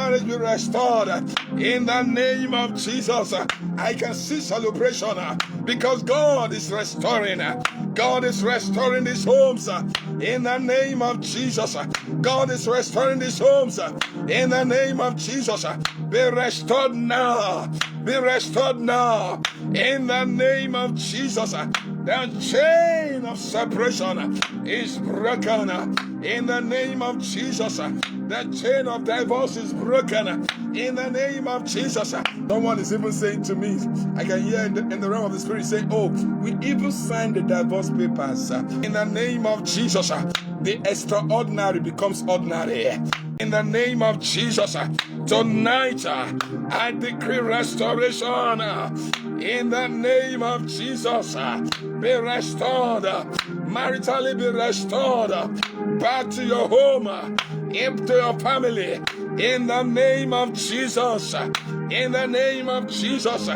marriage be restored in the name of Jesus. I can see celebration because God is restoring. God is restoring these homes in the name of Jesus. God is restoring these homes in the name of Jesus. Be restored now. Be restored now in the name of Jesus. The chain of separation is broken in the name of Jesus. The chain of divorce is broken in the name of Jesus. Someone is even saying to me, I can hear in the realm of the spirit saying, oh, we even signed the divorce papers. In the name of Jesus, the extraordinary becomes ordinary. In the name of Jesus, tonight I decree restoration. In the name of Jesus, be restored. Maritally be restored. Back to your home. Into your family. In the name of Jesus. In the name of Jesus.